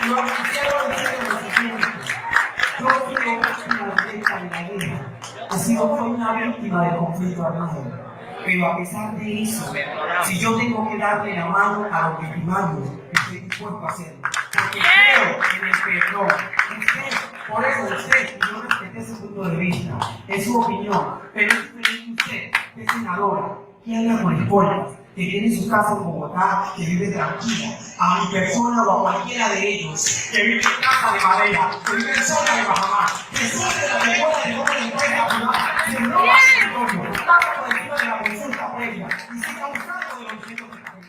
Lo quiero decir lo siguiente. Yo fui víctima directa de la guerra. Así como fui una víctima del conflicto armado. Pero a pesar de eso, si yo tengo que darle la mano a los victimarios, estoy dispuesto a hacerlo. Porque creo en el perdón. Por eso usted, yo respeté ese punto de vista, es su opinión, pero es diferente usted, que es senadora, que anda por escuelas, que tiene su casa en Bogotá, que vive tranquila, a mi persona o a cualquiera de ellos, que vive en casa de madera, que vive en zona de Bajamar, que sufre la memoria de cómo le encuentra a que no va a ser propio, está por encima de la consulta previa, y siga buscando de los derechos de la gente.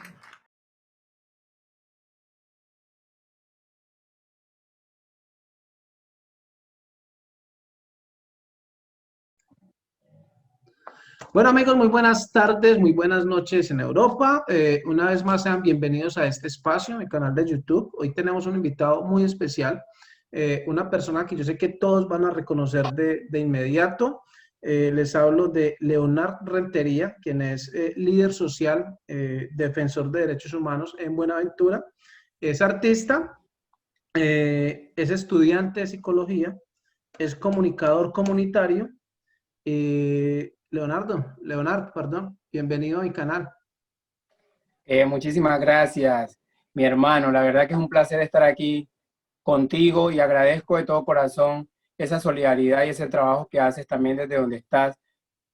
Bueno amigos, muy buenas tardes, muy buenas noches en Europa. Una vez más sean bienvenidos a este espacio, mi canal de YouTube. Hoy tenemos un invitado muy especial, una persona que yo sé que todos van a reconocer de inmediato. Les hablo de Leonard Rentería, quien es líder social, defensor de derechos humanos en Buenaventura. Es artista, es estudiante de psicología, es comunicador comunitario. Leonardo, perdón, bienvenido a mi canal. Muchísimas gracias, mi hermano. La verdad que es un placer estar aquí contigo y agradezco de todo corazón esa solidaridad y ese trabajo que haces también desde donde estás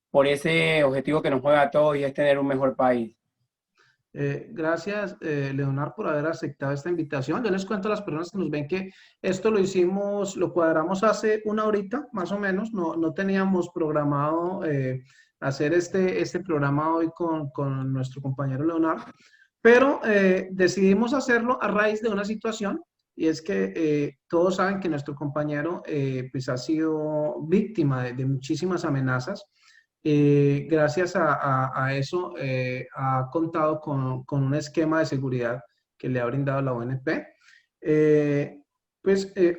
por ese objetivo que nos mueve a todos y es tener un mejor país. Gracias, Leonardo, por haber aceptado esta invitación. Yo les cuento a las personas que nos ven que esto lo cuadramos hace una horita, más o menos. No teníamos programado hacer este programa hoy con nuestro compañero Leonardo, pero decidimos hacerlo a raíz de una situación, y es que todos saben que nuestro compañero pues ha sido víctima de muchísimas amenazas. Gracias a eso ha contado con un esquema de seguridad que le ha brindado la ONP.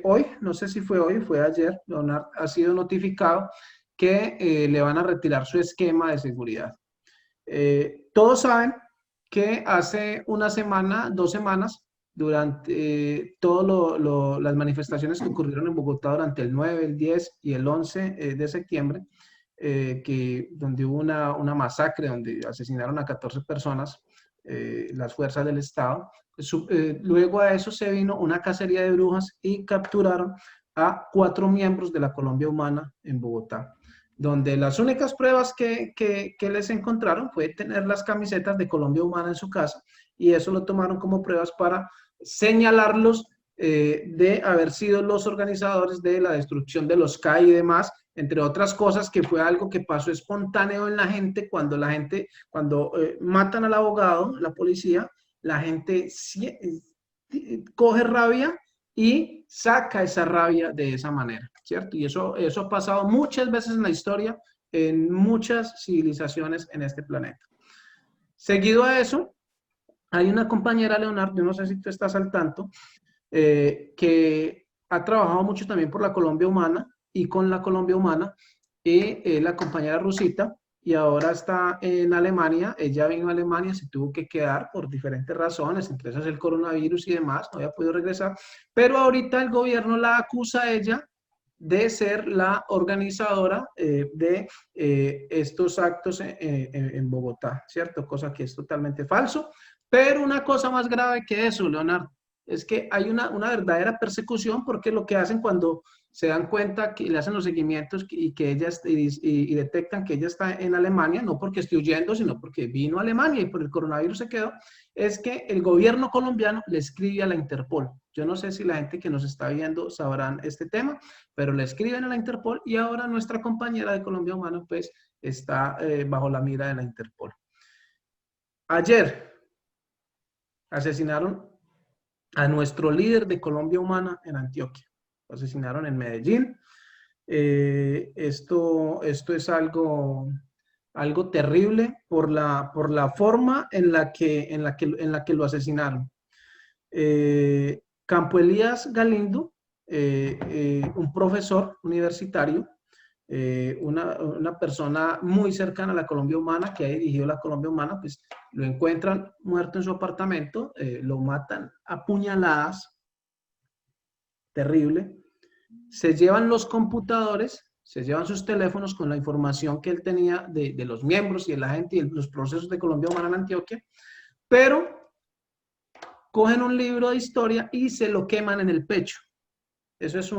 Hoy, no sé si fue hoy, fue ayer, Leonard ha sido notificado que le van a retirar su esquema de seguridad. Todos saben que hace una semana, 2 semanas, durante todas las manifestaciones que ocurrieron en Bogotá durante el 9, el 10 y el 11 de septiembre, donde hubo una masacre, donde asesinaron a 14 personas, las fuerzas del Estado. Luego a eso se vino una cacería de brujas y capturaron a 4 miembros de la Colombia Humana en Bogotá, donde las únicas pruebas que les encontraron fue tener las camisetas de Colombia Humana en su casa, y eso lo tomaron como pruebas para señalarlos de haber sido los organizadores de la destrucción de los CAI y demás, entre otras cosas, que fue algo que pasó espontáneo en la gente cuando matan al abogado, la policía, la gente coge rabia y saca esa rabia de esa manera, ¿cierto? Y eso ha pasado muchas veces en la historia, en muchas civilizaciones en este planeta. Seguido a eso, hay una compañera, Leonardo, yo no sé si tú estás al tanto, que ha trabajado mucho también por la Colombia Humana y con la Colombia Humana, y la compañera Rusita, y ahora está en Alemania. Ella vino a Alemania, se tuvo que quedar por diferentes razones, entre esas el coronavirus y demás, no había podido regresar, pero ahorita el gobierno la acusa a ella de ser la organizadora de estos actos en Bogotá, ¿cierto? Cosa que es totalmente falso, pero una cosa más grave que eso, Leonardo, es que hay una verdadera persecución, porque lo que hacen cuando se dan cuenta que le hacen los seguimientos y que ella y detectan que ella está en Alemania, no porque esté huyendo, sino porque vino a Alemania y por el coronavirus se quedó, es que el gobierno colombiano le escribe a la Interpol. Yo no sé si la gente que nos está viendo sabrán este tema, pero le escriben a la Interpol, y ahora nuestra compañera de Colombia Humana pues está bajo la mira de la Interpol. Ayer asesinaron a nuestro líder de Colombia Humana en Antioquia. Lo asesinaron en Medellín. Esto es algo terrible por la forma en la que lo asesinaron. Campo Elías Galindo, un profesor universitario, una persona muy cercana a la Colombia Humana, que ha dirigido la Colombia Humana, pues lo encuentran muerto en su apartamento, lo matan a puñaladas, terrible. Se llevan los computadores, se llevan sus teléfonos con la información que él tenía de los miembros y de la gente y los procesos de Colombia Humana en Antioquia, pero cogen un libro de historia y se lo queman en el pecho. Eso es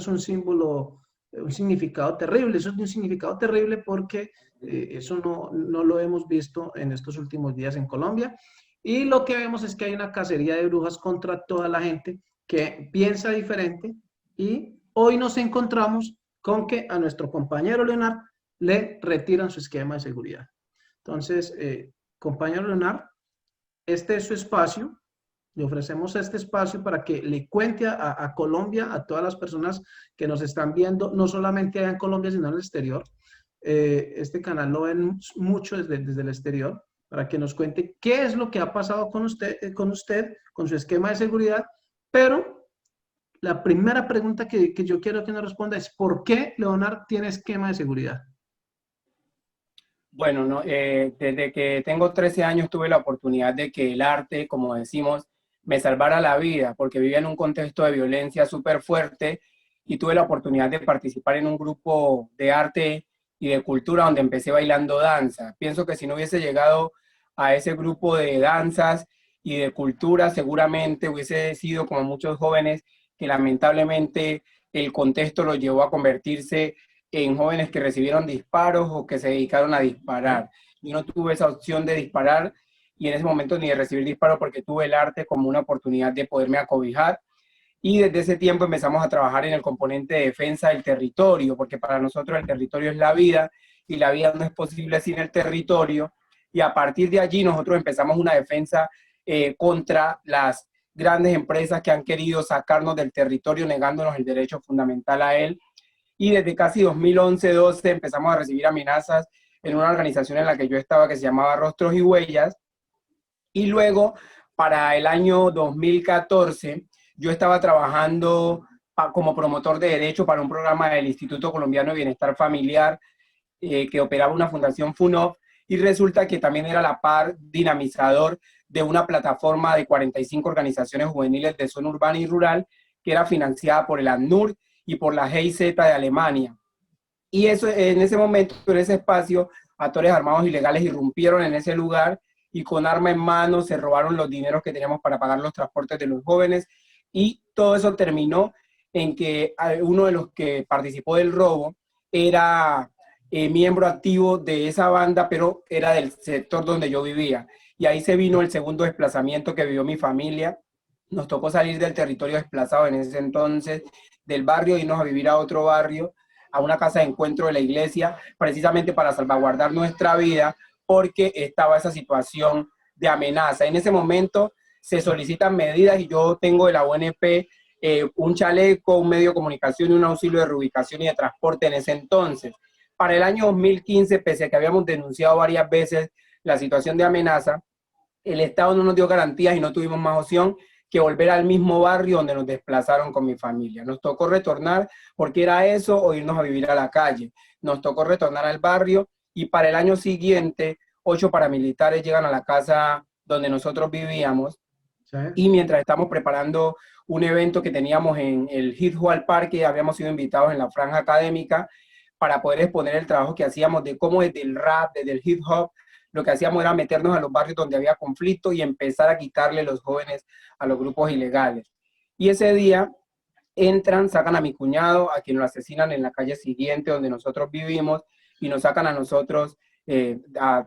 un símbolo, un significado terrible. Eso es un significado terrible porque eso no lo hemos visto en estos últimos días en Colombia. Y lo que vemos es que hay una cacería de brujas contra toda la gente que piensa diferente, y hoy nos encontramos con que a nuestro compañero Leonard le retiran su esquema de seguridad. Entonces, compañero Leonard, este es su espacio. Le ofrecemos este espacio para que le cuente a Colombia, a todas las personas que nos están viendo, no solamente allá en Colombia, sino en el exterior. Este canal lo ven mucho desde el exterior, para que nos cuente qué es lo que ha pasado con usted, con su esquema de seguridad. Pero la primera pregunta que yo quiero que nos responda es: ¿por qué Leonard tiene esquema de seguridad? Bueno, no, desde que tengo 13 años tuve la oportunidad de que el arte, como decimos, me salvara la vida, porque vivía en un contexto de violencia súper fuerte y tuve la oportunidad de participar en un grupo de arte y de cultura donde empecé bailando danza. Pienso que si no hubiese llegado a ese grupo de danzas y de cultura, seguramente hubiese sido como muchos jóvenes que lamentablemente el contexto los llevó a convertirse en jóvenes que recibieron disparos o que se dedicaron a disparar. Yo no tuve esa opción de disparar y en ese momento ni de recibir disparos, porque tuve el arte como una oportunidad de poderme acobijar. Y desde ese tiempo empezamos a trabajar en el componente de defensa del territorio, porque para nosotros el territorio es la vida y la vida no es posible sin el territorio. Y a partir de allí nosotros empezamos una defensa contra las grandes empresas que han querido sacarnos del territorio negándonos el derecho fundamental a él. Y desde casi 2011-12 empezamos a recibir amenazas en una organización en la que yo estaba que se llamaba Rostros y Huellas. Y luego, para el año 2014, yo estaba trabajando como promotor de derecho para un programa del Instituto Colombiano de Bienestar Familiar que operaba una fundación FUNOF, y resulta que también era la par dinamizador de una plataforma de 45 organizaciones juveniles de zona urbana y rural que era financiada por el ACNUR y por la GIZ de Alemania. Y eso, en ese momento, en ese espacio, actores armados ilegales irrumpieron en ese lugar y con arma en mano se robaron los dineros que teníamos para pagar los transportes de los jóvenes, y todo eso terminó en que uno de los que participó del robo era miembro activo de esa banda, pero era del sector donde yo vivía. Y ahí se vino el segundo desplazamiento que vivió mi familia. Nos tocó salir del territorio desplazado en ese entonces, del barrio, irnos a vivir a otro barrio, a una casa de encuentro de la iglesia, precisamente para salvaguardar nuestra vida, porque estaba esa situación de amenaza. En ese momento se solicitan medidas y yo tengo de la UNP un chaleco, un medio de comunicación y un auxilio de reubicación y de transporte en ese entonces. Para el año 2015, pese a que habíamos denunciado varias veces la situación de amenaza, el Estado no nos dio garantías y no tuvimos más opción que volver al mismo barrio donde nos desplazaron con mi familia. Nos tocó retornar, porque era eso o irnos a vivir a la calle. Nos tocó retornar al barrio, y para el año siguiente 8 paramilitares llegan a la casa donde nosotros vivíamos. ¿Sí? Y mientras estamos preparando un evento que teníamos en el Hip Hop Parque, habíamos sido invitados en la franja académica para poder exponer el trabajo que hacíamos de cómo desde el rap, desde el hip hop, lo que hacíamos era meternos a los barrios donde había conflicto y empezar a quitarle los jóvenes a los grupos ilegales. Y ese día entran, sacan a mi cuñado, a quien lo asesinan en la calle siguiente donde nosotros vivimos, y nos sacan a nosotros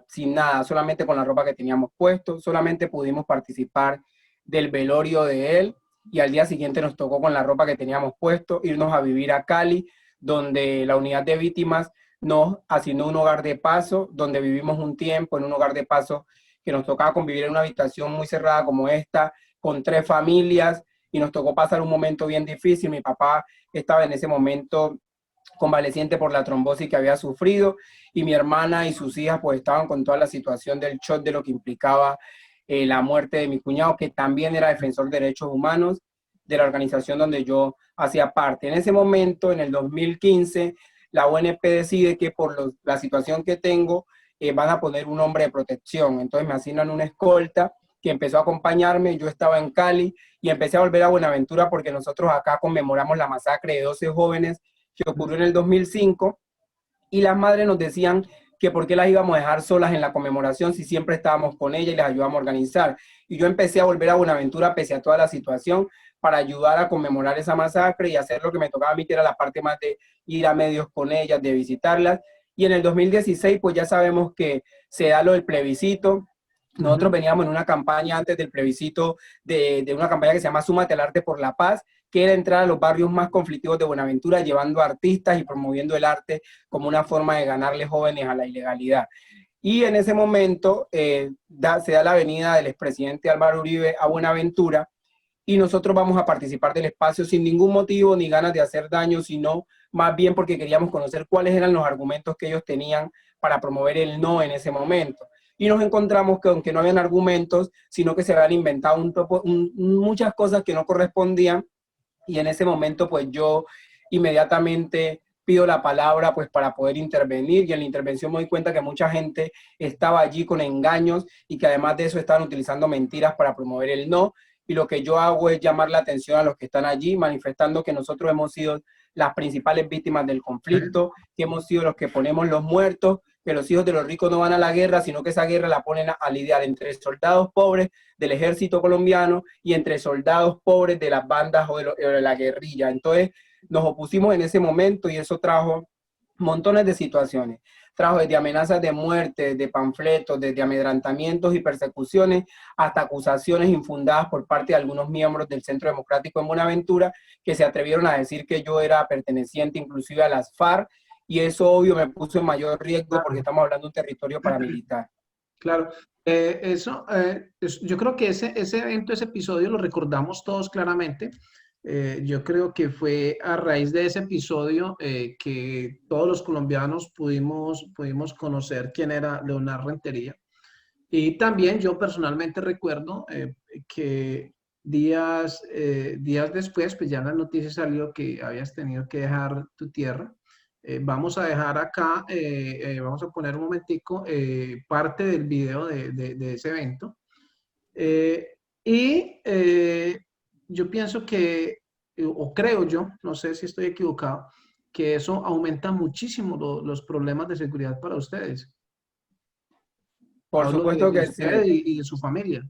sin nada, solamente con la ropa que teníamos puesto. Solamente pudimos participar del velorio de él, y al día siguiente nos tocó, con la ropa que teníamos puesto, irnos a vivir a Cali, donde la unidad de víctimas nos asignó un hogar de paso, donde vivimos un tiempo en un hogar de paso que nos tocaba convivir en una habitación muy cerrada como esta, con 3 familias, y nos tocó pasar un momento bien difícil. Mi papá estaba en ese momento convaleciente por la trombosis que había sufrido, y mi hermana y sus hijas pues estaban con toda la situación del shock de lo que implicaba la muerte de mi cuñado, que también era defensor de derechos humanos de la organización donde yo hacía parte. En ese momento, en el 2015, la UNP decide que por la situación que tengo, van a poner un hombre de protección. Entonces me asignan una escolta que empezó a acompañarme. Yo estaba en Cali y empecé a volver a Buenaventura porque nosotros acá conmemoramos la masacre de 12 jóvenes que ocurrió en el 2005, y las madres nos decían que por qué las íbamos a dejar solas en la conmemoración si siempre estábamos con ellas y les ayudamos a organizar. Y yo empecé a volver a Buenaventura pese a toda la situación para ayudar a conmemorar esa masacre y hacer lo que me tocaba a mí, que era la parte más de ir a medios con ellas, de visitarlas. Y en el 2016, pues ya sabemos que se da lo del plebiscito. Nosotros veníamos en una campaña antes del plebiscito, de una campaña que se llama Súmate al Arte por la Paz, que era entrar a los barrios más conflictivos de Buenaventura, llevando artistas y promoviendo el arte como una forma de ganarle jóvenes a la ilegalidad. Y en ese momento se da la venida del expresidente Álvaro Uribe a Buenaventura, y nosotros vamos a participar del espacio sin ningún motivo ni ganas de hacer daño, sino más bien porque queríamos conocer cuáles eran los argumentos que ellos tenían para promover el no en ese momento. Y nos encontramos que aunque no habían argumentos, sino que se habían inventado muchas cosas que no correspondían, y en ese momento pues yo inmediatamente pido la palabra pues para poder intervenir, y en la intervención me doy cuenta que mucha gente estaba allí con engaños y que además de eso estaban utilizando mentiras para promover el no. Y lo que yo hago es llamar la atención a los que están allí, manifestando que nosotros hemos sido las principales víctimas del conflicto, que hemos sido los que ponemos los muertos, que los hijos de los ricos no van a la guerra, sino que esa guerra la ponen a lidiar entre soldados pobres del ejército colombiano y entre soldados pobres de las bandas o de la guerrilla. Entonces nos opusimos en ese momento y eso trajo montones de situaciones. Trajo desde amenazas de muerte, de panfletos, desde amedrantamientos y persecuciones, hasta acusaciones infundadas por parte de algunos miembros del Centro Democrático en Buenaventura, que se atrevieron a decir que yo era perteneciente inclusive a las FARC, y eso obvio me puso en mayor riesgo porque estamos hablando de un territorio paramilitar. Claro, yo creo que ese evento, ese episodio lo recordamos todos claramente. Yo creo que fue a raíz de ese episodio que todos los colombianos pudimos conocer quién era Leonard Rentería. Y también yo personalmente recuerdo que días después, pues ya en las noticias salió que habías tenido que dejar tu tierra. Vamos a dejar acá, vamos a poner un momentico parte del video de ese evento. Yo pienso que, o creo yo, no sé si estoy equivocado, que eso aumenta muchísimo los problemas de seguridad para ustedes. Por Hablo supuesto de que usted sí. y de su familia.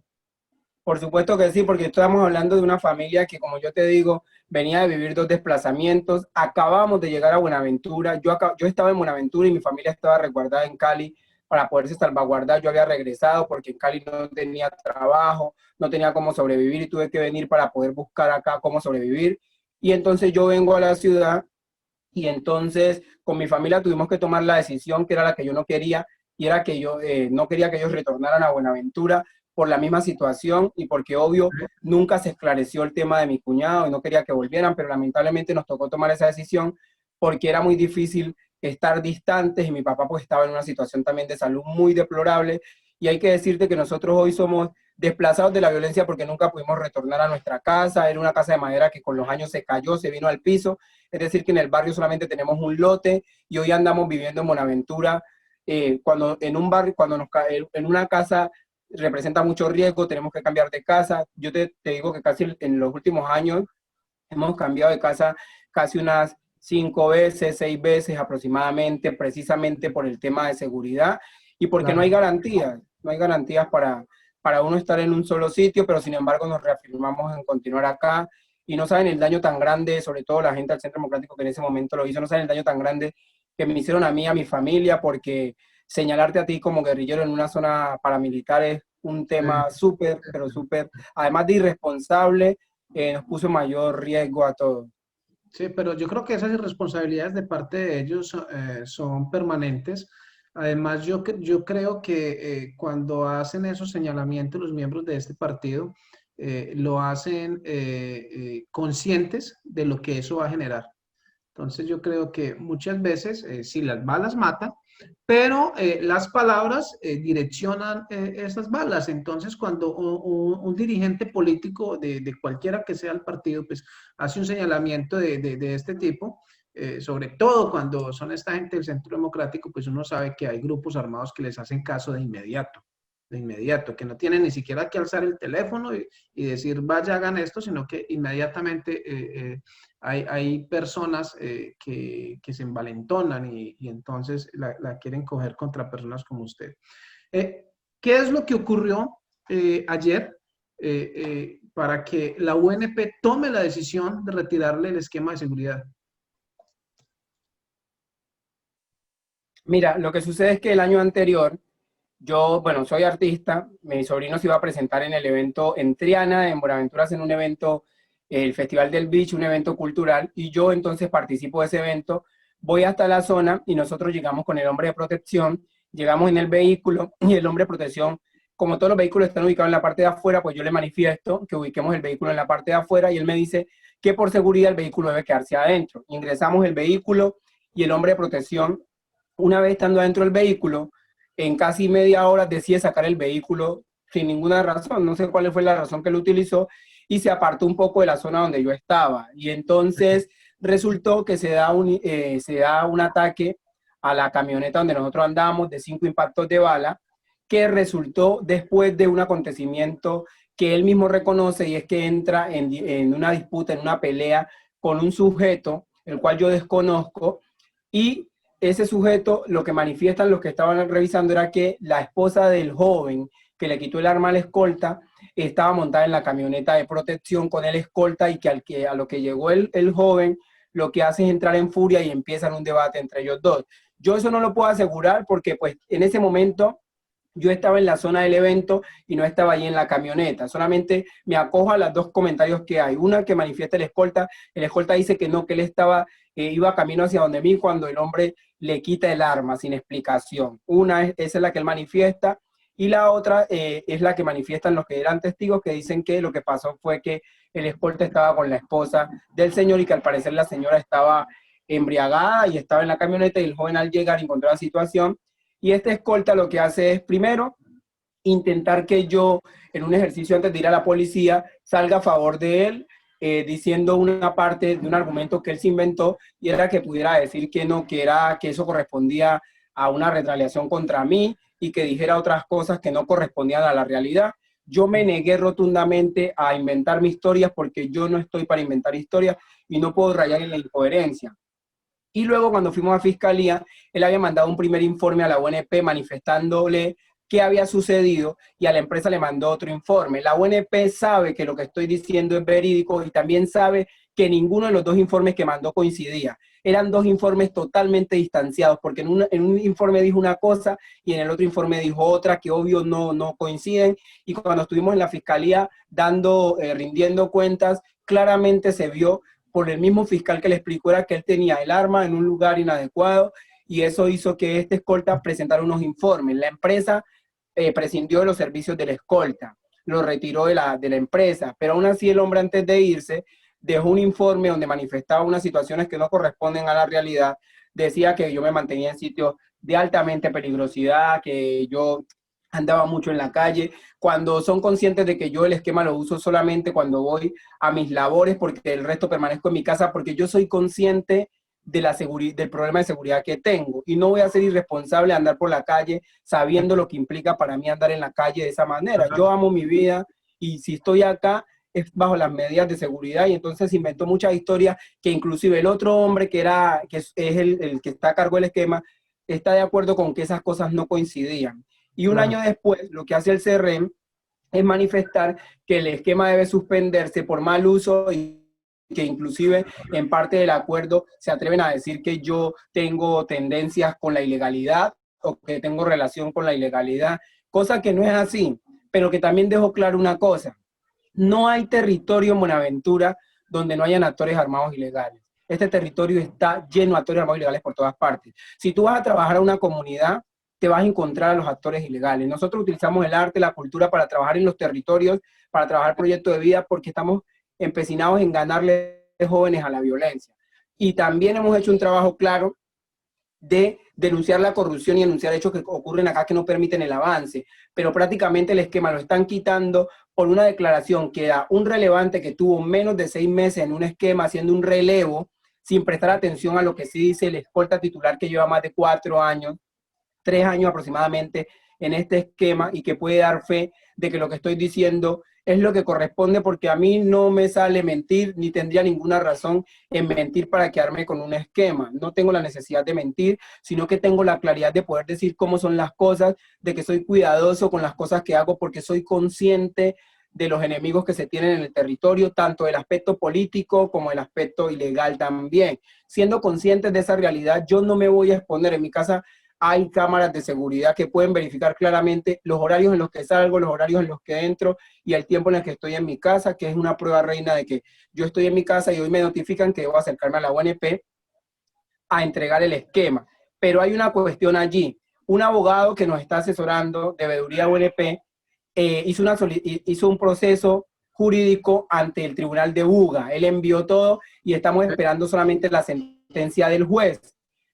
Por supuesto que sí, porque estamos hablando de una familia que, como yo te digo, venía de vivir 2 desplazamientos. Acabamos de llegar a Buenaventura. Yo estaba en Buenaventura y mi familia estaba resguardada en Cali para poderse salvaguardar. Yo había regresado porque en Cali no tenía trabajo, no tenía cómo sobrevivir y tuve que venir para poder buscar acá cómo sobrevivir. Y entonces yo vengo a la ciudad y entonces con mi familia tuvimos que tomar la decisión que era la que yo no quería, y era que yo no quería que ellos retornaran a Buenaventura por la misma situación y porque obvio nunca se esclareció el tema de mi cuñado y no quería que volvieran, pero lamentablemente nos tocó tomar esa decisión porque era muy difícil estar distantes y mi papá pues estaba en una situación también de salud muy deplorable. Y hay que decirte que nosotros hoy somos desplazados de la violencia porque nunca pudimos retornar a nuestra casa. Era una casa de madera que con los años se cayó, se vino al piso, es decir que en el barrio solamente tenemos un lote y hoy andamos viviendo en Buenaventura. Cuando en un barrio, en una casa representa mucho riesgo, tenemos que cambiar de casa. Yo te digo que casi en los últimos años hemos cambiado de casa casi unas 5 veces, 6 veces aproximadamente, precisamente por el tema de seguridad y porque Claro. no hay garantías para uno estar en un solo sitio, pero sin embargo nos reafirmamos en continuar acá. Y no saben el daño tan grande, sobre todo la gente del Centro Democrático que en ese momento lo hizo, no saben el daño tan grande que me hicieron a mí, a mi familia, porque señalarte a ti como guerrillero en una zona paramilitar es un tema súper, pero súper, además de irresponsable, nos puso mayor riesgo a todos. Sí, pero yo creo que esas irresponsabilidades de parte de ellos son permanentes. Además, yo creo que cuando hacen esos señalamientos los miembros de este partido, lo hacen conscientes de lo que eso va a generar. Entonces yo creo que muchas veces sí, las balas matan, pero las palabras direccionan esas balas. Entonces cuando un dirigente político de cualquiera que sea el partido, pues hace un señalamiento de este tipo, sobre todo cuando son esta gente del Centro Democrático, pues uno sabe que hay grupos armados que les hacen caso de inmediato. de inmediato, que no tienen ni siquiera que alzar el teléfono y decir, vaya, hagan esto, sino que inmediatamente hay personas que se envalentonan y entonces la quieren coger contra personas como usted. ¿Qué es lo que ocurrió ayer para que la UNP tome la decisión de retirarle el esquema de seguridad? Mira, lo que sucede es que el año anterior, yo, bueno, soy artista, mi sobrino se iba a presentar en el evento en Triana, en Buenaventura, en un evento, el Festival del Beach, un evento cultural, y yo entonces participo de ese evento, voy hasta la zona y nosotros llegamos con el hombre de protección, llegamos en el vehículo y el hombre de protección, como todos los vehículos están ubicados en la parte de afuera, pues yo le manifiesto que ubiquemos el vehículo en la parte de afuera y él me dice que por seguridad el vehículo debe quedarse adentro. Ingresamos el vehículo y el hombre de protección, una vez estando adentro del vehículo, en casi media hora decide sacar el vehículo sin ninguna razón, no sé cuál fue la razón que lo utilizó, y se apartó un poco de la zona donde yo estaba. Y entonces resultó que se da un ataque a la camioneta donde nosotros andábamos de 5 impactos de bala, que resultó después de un acontecimiento que él mismo reconoce, y es que entra en una disputa, en una pelea con un sujeto, el cual yo desconozco, y ese sujeto, lo que manifiestan los que estaban revisando era que la esposa del joven que le quitó el arma al escolta estaba montada en la camioneta de protección con el escolta, y que a lo que llegó el joven lo que hace es entrar en furia y empiezan un debate entre ellos dos. Yo eso no lo puedo asegurar porque pues en ese momento yo estaba en la zona del evento y no estaba ahí en la camioneta. Solamente me acojo a los dos comentarios que hay. Una que manifiesta el escolta dice que no, que él iba camino hacia donde mí cuando el hombre le quita el arma sin explicación. Esa es la que él manifiesta, y la otra es la que manifiestan los que eran testigos, que dicen que lo que pasó fue que el escolta estaba con la esposa del señor y que al parecer la señora estaba embriagada y estaba en la camioneta, y el joven al llegar encontró la situación, y este escolta lo que hace es primero intentar que yo, en un ejercicio antes de ir a la policía, salga a favor de él, diciendo una parte de un argumento que él se inventó, y era que pudiera decir que no, que eso correspondía a una retaliación contra mí, y que dijera otras cosas que no correspondían a la realidad. Yo me negué rotundamente a inventar mis historias porque yo no estoy para inventar historias y no puedo rayar en la incoherencia. Y luego cuando fuimos a Fiscalía, él había mandado un primer informe a la UNP manifestándole qué había sucedido, y a la empresa le mandó otro informe. La UNP sabe que lo que estoy diciendo es verídico y también sabe que ninguno de los dos informes que mandó coincidía. Eran dos informes totalmente distanciados, porque en un informe dijo una cosa y en el otro informe dijo otra, que obvio no coinciden. Y cuando estuvimos en la Fiscalía rindiendo cuentas, claramente se vio por el mismo fiscal que le explicó era que él tenía el arma en un lugar inadecuado, y eso hizo que este escolta presentara unos informes. La empresa prescindió de los servicios del escolta, lo retiró de la empresa, pero aún así el hombre, antes de irse, dejó un informe donde manifestaba unas situaciones que no corresponden a la realidad. Decía que yo me mantenía en sitios de altamente peligrosidad, que yo andaba mucho en la calle, cuando son conscientes de que yo el esquema lo uso solamente cuando voy a mis labores, porque el resto permanezco en mi casa, porque yo soy consciente de del problema de seguridad que tengo, y no voy a ser irresponsable de andar por la calle sabiendo lo que implica para mí andar en la calle de esa manera. Yo amo mi vida, y si estoy acá es bajo las medidas de seguridad. Y entonces inventó muchas historias que inclusive el otro hombre que es el que está a cargo del esquema está de acuerdo con que esas cosas no coincidían. Y un año después, lo que hace el CERREM es manifestar que el esquema debe suspenderse por mal uso, y que inclusive en parte del acuerdo se atreven a decir que yo tengo tendencias con la ilegalidad o que tengo relación con la ilegalidad, cosa que no es así, pero que también dejo claro una cosa: no hay territorio en Buenaventura donde no hayan actores armados ilegales. Este territorio está lleno de actores armados ilegales por todas partes. Si tú vas a trabajar a una comunidad, te vas a encontrar a los actores ilegales. Nosotros utilizamos el arte, la cultura para trabajar en los territorios, para trabajar proyectos de vida, porque estamos empecinados en ganarle jóvenes a la violencia. Y también hemos hecho un trabajo claro de denunciar la corrupción y denunciar hechos que ocurren acá que no permiten el avance, pero prácticamente el esquema lo están quitando por una declaración que da un relevante que tuvo menos de 6 meses en un esquema haciendo un relevo sin prestar atención a lo que sí dice el escolta titular, que lleva más de 4 años, 3 años aproximadamente, en este esquema y que puede dar fe de que lo que estoy diciendo es lo que corresponde, porque a mí no me sale mentir, ni tendría ninguna razón en mentir para quedarme con un esquema. No tengo la necesidad de mentir, sino que tengo la claridad de poder decir cómo son las cosas, de que soy cuidadoso con las cosas que hago porque soy consciente de los enemigos que se tienen en el territorio, tanto del aspecto político como el aspecto ilegal también. Siendo conscientes de esa realidad, yo no me voy a exponer. En mi casa hay cámaras de seguridad que pueden verificar claramente los horarios en los que salgo, los horarios en los que entro y el tiempo en el que estoy en mi casa, que es una prueba reina de que yo estoy en mi casa y hoy me notifican que debo acercarme a la UNP a entregar el esquema. Pero hay una cuestión allí. Un abogado que nos está asesorando de Veeduría UNP hizo un proceso jurídico ante el Tribunal de Buga. Él envió todo y estamos esperando solamente la sentencia del juez.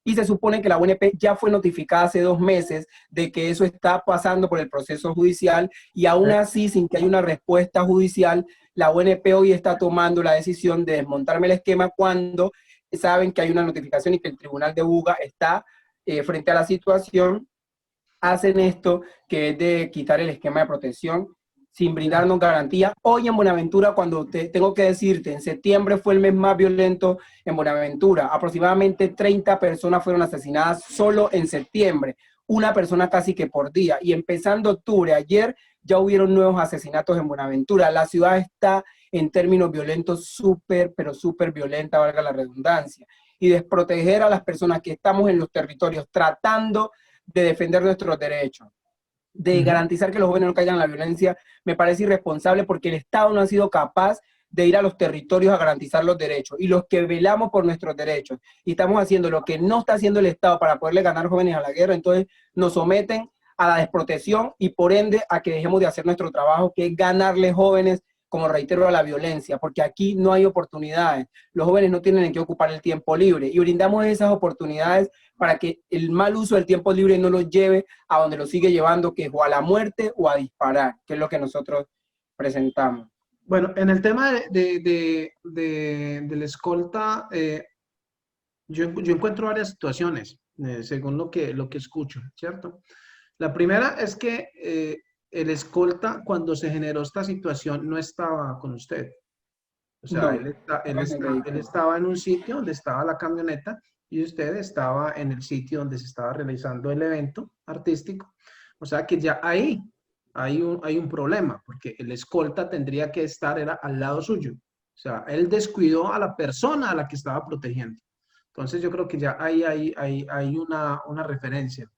Y se supone que la UNP ya fue notificada hace 2 meses de que eso está pasando por el proceso judicial y aún así, sin que haya una respuesta judicial, la UNP hoy está tomando la decisión de desmontarme el esquema cuando saben que hay una notificación y que el Tribunal de Buga está frente a la situación. Hacen esto que es de quitar el esquema de protección sin brindarnos garantía. Hoy en Buenaventura, cuando tengo que decirte, en septiembre fue el mes más violento en Buenaventura. Aproximadamente 30 personas fueron asesinadas solo en septiembre, una persona casi que por día. Y empezando octubre, ayer, ya hubieron nuevos asesinatos en Buenaventura. La ciudad está en términos violentos súper, pero súper violenta, valga la redundancia. Y desproteger a las personas que estamos en los territorios tratando de defender nuestros derechos, de garantizar que los jóvenes no caigan en la violencia, me parece irresponsable porque el Estado no ha sido capaz de ir a los territorios a garantizar los derechos. Y los que velamos por nuestros derechos y estamos haciendo lo que no está haciendo el Estado para poderle ganar jóvenes a la guerra, entonces nos someten a la desprotección y por ende a que dejemos de hacer nuestro trabajo, que es ganarle jóvenes, como reitero, a la violencia, porque aquí no hay oportunidades. Los jóvenes no tienen en qué ocupar el tiempo libre y brindamos esas oportunidades para que el mal uso del tiempo libre no los lleve a donde lo sigue llevando, que es o a la muerte o a disparar, que es lo que nosotros presentamos. Bueno, en el tema del escolta, yo encuentro varias situaciones, según lo que escucho, ¿cierto? La primera es que el escolta, cuando se generó esta situación, no estaba con usted. O sea, No, él estaba en un sitio donde estaba la camioneta y usted estaba en el sitio donde se estaba realizando el evento artístico. O sea que ya ahí hay un problema, porque el escolta tendría que estar era al lado suyo. O sea, él descuidó a la persona a la que estaba protegiendo. Entonces yo creo que ya ahí hay una referencia.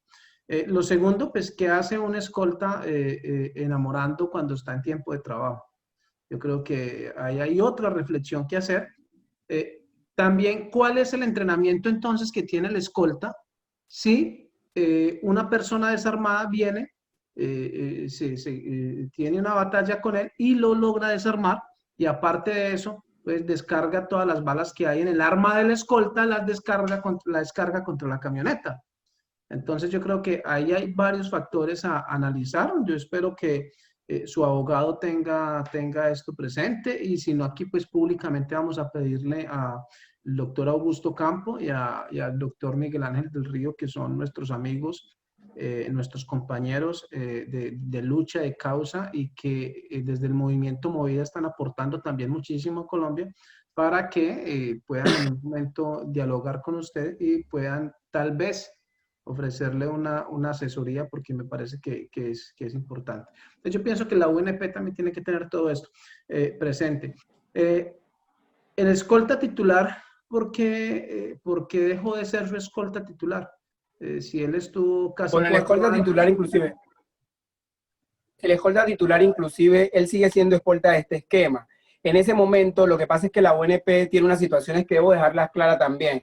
Lo segundo, pues, ¿qué hace un escolta enamorando cuando está en tiempo de trabajo? Yo creo que ahí hay otra reflexión que hacer. También, ¿cuál es el entrenamiento entonces que tiene el escolta si una persona desarmada viene, tiene una batalla con él y lo logra desarmar y aparte de eso, pues descarga todas las balas que hay en el arma del escolta, la descarga contra la camioneta? Entonces yo creo que ahí hay varios factores a analizar. Yo espero que su abogado tenga esto presente y si no aquí pues públicamente vamos a pedirle al doctor Augusto Campo y al doctor Miguel Ángel del Río, que son nuestros amigos, nuestros compañeros de lucha, de causa y que desde el movimiento Movida están aportando también muchísimo a Colombia para que puedan en un momento dialogar con usted y puedan tal vez ofrecerle una asesoría porque me parece que es importante. Entonces, yo pienso que la UNP también tiene que tener todo esto presente. El escolta titular, ¿por qué dejó de ser su escolta titular? Si él estuvo casi con el escolta titular inclusive. El escolta titular inclusive, él sigue siendo escolta de este esquema. En ese momento, lo que pasa es que la UNP tiene unas situaciones que debo dejarlas claras también.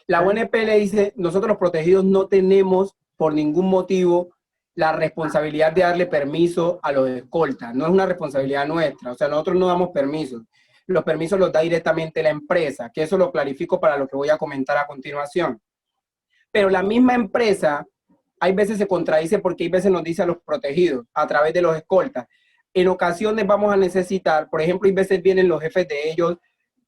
La UNP le dice, nosotros los protegidos no tenemos por ningún motivo la responsabilidad de darle permiso a los escoltas. No es una responsabilidad nuestra, o sea, nosotros no damos permisos. Los permisos los da directamente la empresa, que eso lo clarifico para lo que voy a comentar a continuación. Pero la misma empresa, hay veces se contradice porque hay veces nos dice a los protegidos a través de los escoltas. En ocasiones vamos a necesitar, por ejemplo, hay veces vienen los jefes de ellos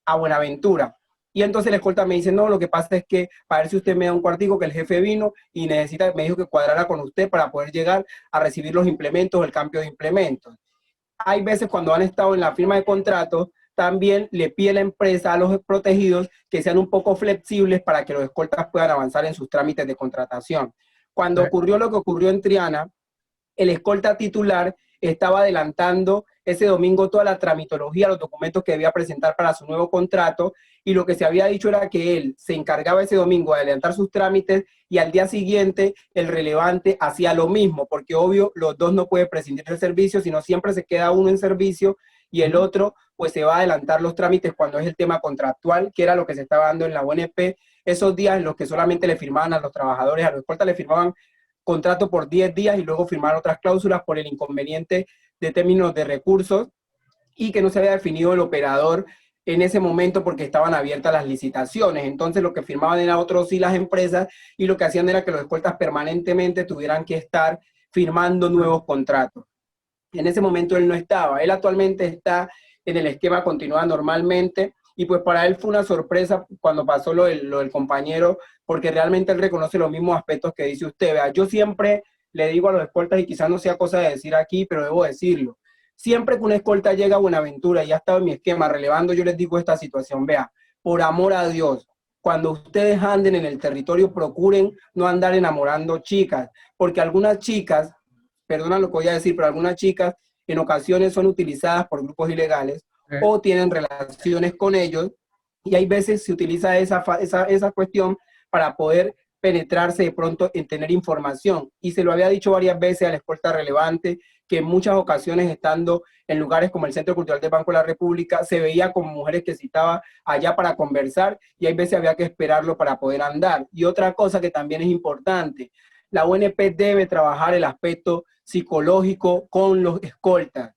a Buenaventura Y entonces el escolta me dice, no, lo que pasa es que para ver si usted me da un cuartico, que el jefe vino y necesita, me dijo que cuadrara con usted para poder llegar a recibir los implementos, el cambio de implementos. Hay veces cuando han estado en la firma de contratos, también le pide la empresa a los protegidos que sean un poco flexibles para que los escoltas puedan avanzar en sus trámites de contratación. Cuando ocurrió lo que ocurrió en Triana, el escolta titular estaba adelantando ese domingo toda la tramitología, los documentos que debía presentar para su nuevo contrato, y lo que se había dicho era que él se encargaba ese domingo de adelantar sus trámites y al día siguiente el relevante hacía lo mismo, porque obvio los dos no pueden prescindir del servicio, sino siempre se queda uno en servicio y el otro pues se va a adelantar los trámites cuando es el tema contractual, que era lo que se estaba dando en la ONP, esos días en los que solamente le firmaban a los trabajadores, a los escoltas le firmaban contrato por 10 días y luego firmar otras cláusulas por el inconveniente de términos de recursos y que no se había definido el operador en ese momento porque estaban abiertas las licitaciones. Entonces lo que firmaban era otros sí las empresas y lo que hacían era que los escoltas permanentemente tuvieran que estar firmando nuevos contratos. En ese momento él no estaba. Él actualmente está en el esquema continúa normalmente y pues para él fue una sorpresa cuando pasó lo del compañero, porque realmente él reconoce los mismos aspectos que dice usted. Vea, yo siempre le digo a los escoltas, y quizás no sea cosa de decir aquí, pero debo decirlo, siempre que una escolta llega a Buenaventura y ha estado en mi esquema relevando, yo les digo esta situación, vea, por amor a Dios, cuando ustedes anden en el territorio, procuren no andar enamorando chicas, porque algunas chicas, perdona lo que voy a decir, pero algunas chicas en ocasiones son utilizadas por grupos ilegales o tienen relaciones con ellos y hay veces se utiliza esa cuestión para poder penetrarse de pronto en tener información. Y se lo había dicho varias veces a la escolta relevante que en muchas ocasiones estando en lugares como el Centro Cultural del Banco de la República se veía como mujeres que citaba allá para conversar y hay veces había que esperarlo para poder andar. Y otra cosa que también es importante, la ONP debe trabajar el aspecto psicológico con los escoltas,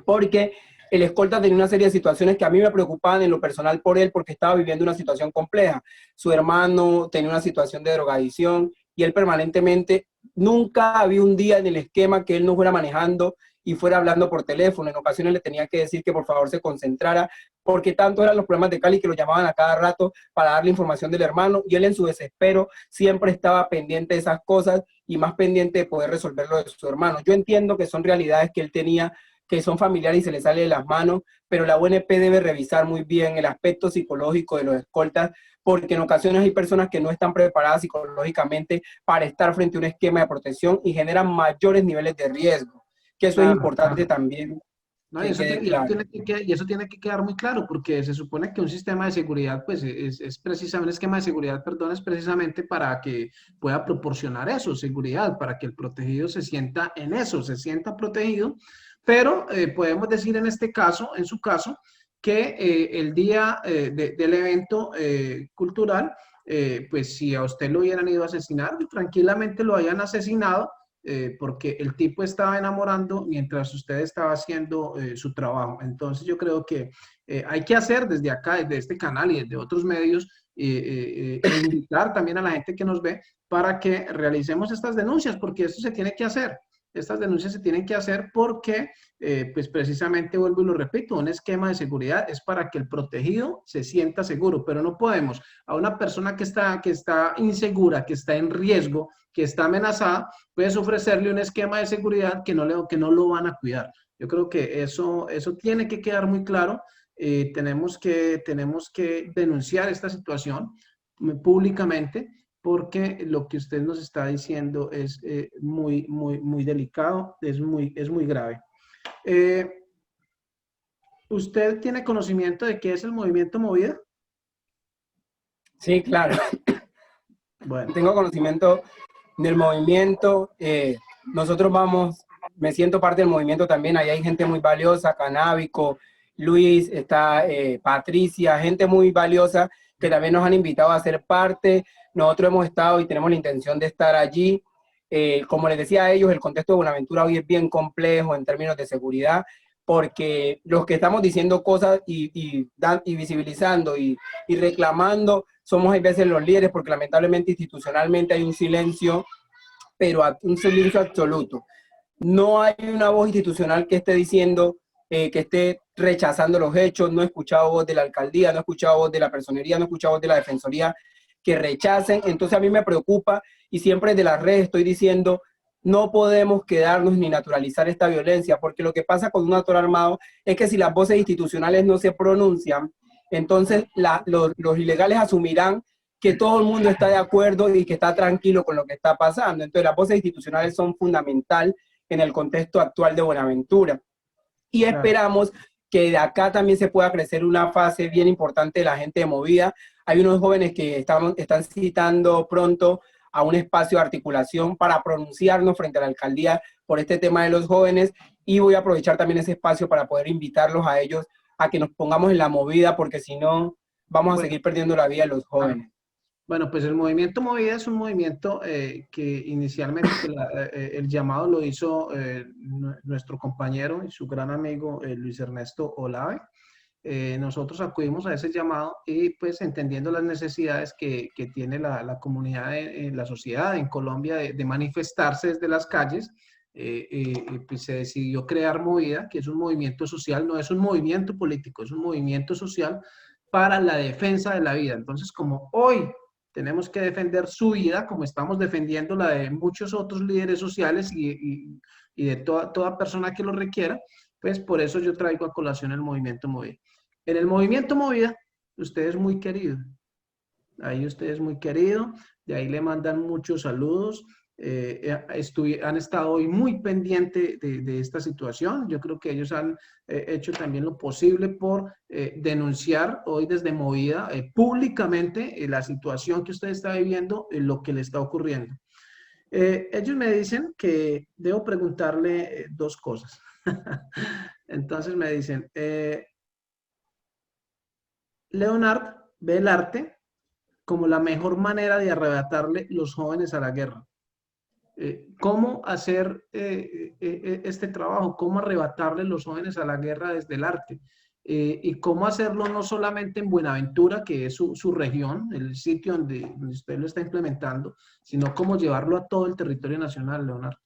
porque el escolta tenía una serie de situaciones que a mí me preocupaban en lo personal por él, porque estaba viviendo una situación compleja. Su hermano tenía una situación de drogadicción y él permanentemente, nunca había un día en el esquema que él no fuera manejando y fuera hablando por teléfono. En ocasiones le tenía que decir que por favor se concentrara, porque tanto eran los problemas de Cali que lo llamaban a cada rato para darle información del hermano, y él en su desespero siempre estaba pendiente de esas cosas y más pendiente de poder resolverlo de su hermano. Yo entiendo que son realidades que él tenía, que son familiares y se le sale de las manos, pero la ONP debe revisar muy bien el aspecto psicológico de los escoltas, porque en ocasiones hay personas que no están preparadas psicológicamente para estar frente a un esquema de protección y generan mayores niveles de riesgo, que eso es importante también. No, y eso tiene que quedar muy claro, porque se supone que un sistema de seguridad, pues es precisamente, un esquema de seguridad, perdón, es precisamente para que pueda proporcionar eso, seguridad, para que el protegido se sienta en eso, se sienta protegido, pero podemos decir en este caso, en su caso, que el día del evento cultural, pues si a usted lo hubieran ido a asesinar, tranquilamente lo hayan asesinado, porque el tipo estaba enamorando mientras usted estaba haciendo su trabajo. Entonces yo creo que hay que hacer desde acá, desde este canal y desde otros medios, invitar también a la gente que nos ve para que realicemos estas denuncias, porque esto se tiene que hacer. Estas denuncias se tienen que hacer porque, pues precisamente, vuelvo y lo repito, un esquema de seguridad es para que el protegido se sienta seguro, pero no podemos a una persona que está insegura, que está en riesgo, que está amenazada, puedes ofrecerle un esquema de seguridad que no lo van a cuidar. Yo creo que eso tiene que quedar muy claro. Tenemos que denunciar esta situación públicamente, porque lo que usted nos está diciendo es muy, muy, muy delicado, es muy grave. ¿Usted tiene conocimiento de qué es el movimiento Movida? Sí, claro. Bueno. Tengo conocimiento del movimiento. Nosotros me siento parte del movimiento también. Ahí hay gente muy valiosa, Canábico, Luis, está Patricia, gente muy valiosa que también nos han invitado a ser parte. Nosotros hemos estado y tenemos la intención de estar allí. Como les decía a ellos, el contexto de Buenaventura hoy es bien complejo en términos de seguridad, porque los que estamos diciendo cosas y visibilizando y reclamando somos a veces los líderes, porque lamentablemente institucionalmente hay un silencio, pero un silencio absoluto. No hay una voz institucional que esté diciendo que esté rechazando los hechos, no he escuchado voz de la alcaldía, no he escuchado voz de la personería, no he escuchado voz de la defensoría que rechacen. Entonces a mí me preocupa y siempre de las redes estoy diciendo, no podemos quedarnos ni naturalizar esta violencia, porque lo que pasa con un actor armado es que si las voces institucionales no se pronuncian, entonces los ilegales asumirán que todo el mundo está de acuerdo y que está tranquilo con lo que está pasando. Entonces las voces institucionales son fundamental en el contexto actual de Buenaventura. Y esperamos que de acá también se pueda crecer una fase bien importante de la gente de Movida. Hay unos jóvenes que están citando pronto a un espacio de articulación para pronunciarnos frente a la alcaldía por este tema de los jóvenes, y voy a aprovechar también ese espacio para poder invitarlos a ellos a que nos pongamos en la movida, porque si no vamos a seguir perdiendo la vida de los jóvenes. Bueno, pues el movimiento Movida es un movimiento que inicialmente el llamado lo hizo nuestro compañero y su gran amigo Luis Ernesto Olave. Nosotros acudimos a ese llamado y pues entendiendo las necesidades que tiene la comunidad, la sociedad en Colombia de manifestarse desde las calles, pues se decidió crear Movida, que es un movimiento social, no es un movimiento político, es un movimiento social para la defensa de la vida. Entonces, como hoy tenemos que defender su vida, como estamos defendiendo la de muchos otros líderes sociales y de toda persona que lo requiera, pues por eso yo traigo a colación el movimiento Movida. En el movimiento Movida, usted es muy querido. Ahí usted es muy querido, de ahí le mandan muchos saludos. Han estado hoy muy pendientes de esta situación. Yo creo que ellos han hecho también lo posible por denunciar hoy desde Movida públicamente la situación que usted está viviendo, lo que le está ocurriendo. Ellos me dicen que debo preguntarle dos cosas. Entonces me dicen, Leonard ve el arte como la mejor manera de arrebatarle los jóvenes a la guerra. ¿Cómo hacer este trabajo? ¿Cómo arrebatarle los jóvenes a la guerra desde el arte? Y cómo hacerlo no solamente en Buenaventura, que es su región, el sitio donde usted lo está implementando, sino cómo llevarlo a todo el territorio nacional, Leonardo.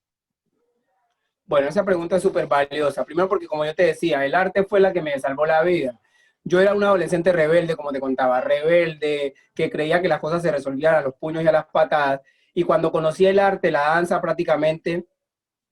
Bueno, esa pregunta es súper valiosa. Primero porque, como yo te decía, el arte fue la que me salvó la vida. Yo era un adolescente rebelde, como te contaba, rebelde, que creía que las cosas se resolvían a los puños y a las patadas. Y cuando conocí el arte, la danza, prácticamente,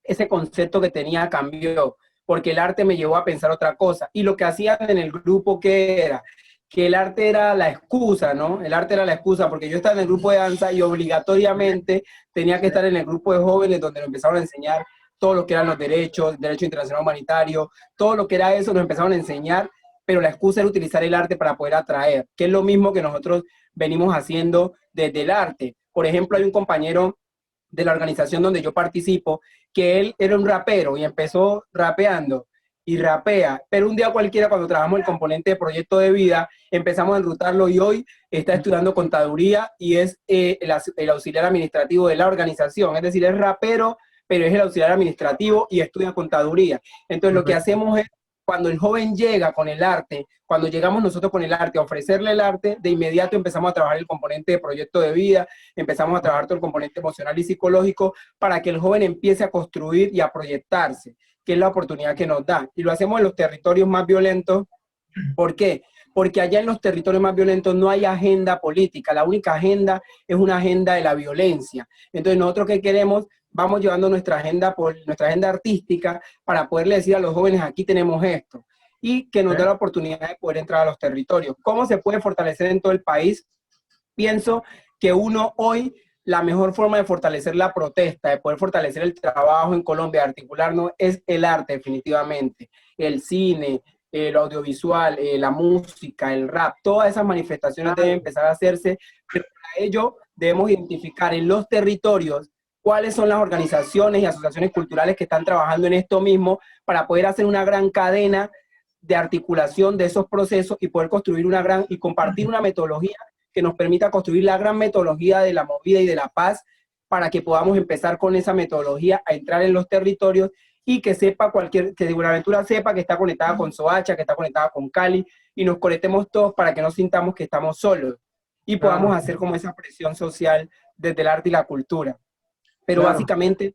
ese concepto que tenía cambió, porque el arte me llevó a pensar otra cosa. Y lo que hacían en el grupo, ¿qué era? Que el arte era la excusa, ¿no? El arte era la excusa, porque yo estaba en el grupo de danza y obligatoriamente tenía que estar en el grupo de jóvenes donde nos empezaron a enseñar todo lo que eran los derechos, derecho internacional humanitario, todo lo que era eso nos empezaron a enseñar, pero la excusa era utilizar el arte para poder atraer, que es lo mismo que nosotros venimos haciendo desde el arte. Por ejemplo, hay un compañero de la organización donde yo participo, que él era un rapero y empezó rapeando y rapea, pero un día cualquiera cuando trabajamos el componente de proyecto de vida, empezamos a enrutarlo y hoy está estudiando contaduría y es el auxiliar administrativo de la organización, es decir, es rapero, pero es el auxiliar administrativo y estudia contaduría. Entonces lo que hacemos es, cuando el joven llega con el arte, cuando llegamos nosotros con el arte a ofrecerle el arte, de inmediato empezamos a trabajar el componente de proyecto de vida, empezamos a trabajar todo el componente emocional y psicológico para que el joven empiece a construir y a proyectarse, que es la oportunidad que nos da. Y lo hacemos en los territorios más violentos. ¿Por qué? Porque allá en los territorios más violentos no hay agenda política, la única agenda es una agenda de la violencia. Entonces nosotros, ¿qué queremos? Vamos llevando nuestra agenda artística para poderle decir a los jóvenes, aquí tenemos esto, y que nos da la oportunidad de poder entrar a los territorios. ¿Cómo se puede fortalecer en todo el país? Pienso que hoy, la mejor forma de fortalecer la protesta, de poder fortalecer el trabajo en Colombia, de articularnos, es el arte definitivamente, el cine, lo audiovisual, la música, el rap, todas esas manifestaciones deben empezar a hacerse, pero para ello debemos identificar en los territorios cuáles son las organizaciones y asociaciones culturales que están trabajando en esto mismo para poder hacer una gran cadena de articulación de esos procesos y poder construir y compartir una metodología que nos permita construir la gran metodología de la movida y de la paz para que podamos empezar con esa metodología a entrar en los territorios y que que de Buenaventura sepa que está conectada con Soacha, que está conectada con Cali y nos conectemos todos para que no sintamos que estamos solos y podamos hacer como esa presión social desde el arte y la cultura. Pero básicamente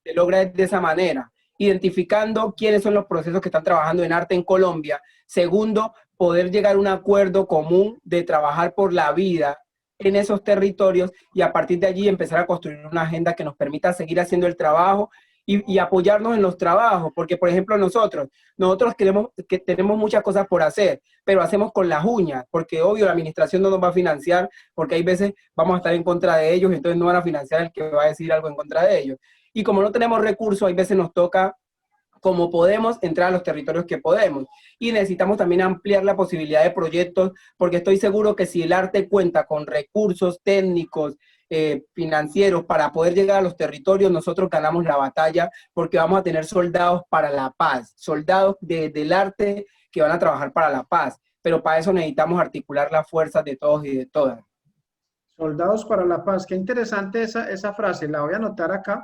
se logra de esa manera. identificando quiénes son los procesos que están trabajando en arte en Colombia. Segundo, poder llegar a un acuerdo común de trabajar por la vida en esos territorios y a partir de allí empezar a construir una agenda que nos permita seguir haciendo el trabajo y apoyarnos en los trabajos, porque por ejemplo nosotros tenemos muchas cosas por hacer, pero hacemos con las uñas, porque obvio la administración no nos va a financiar, porque hay veces vamos a estar en contra de ellos, entonces no van a financiar el que va a decir algo en contra de ellos. Y como no tenemos recursos, hay veces nos toca, como podemos, entrar a los territorios que podemos. Y necesitamos también ampliar la posibilidad de proyectos, porque estoy seguro que si el arte cuenta con recursos técnicos, financieros para poder llegar a los territorios, nosotros ganamos la batalla porque vamos a tener soldados para la paz, soldados del arte que van a trabajar para la paz, pero para eso necesitamos articular las fuerzas de todos y de todas. Soldados para la paz. Qué interesante esa frase, la voy a anotar acá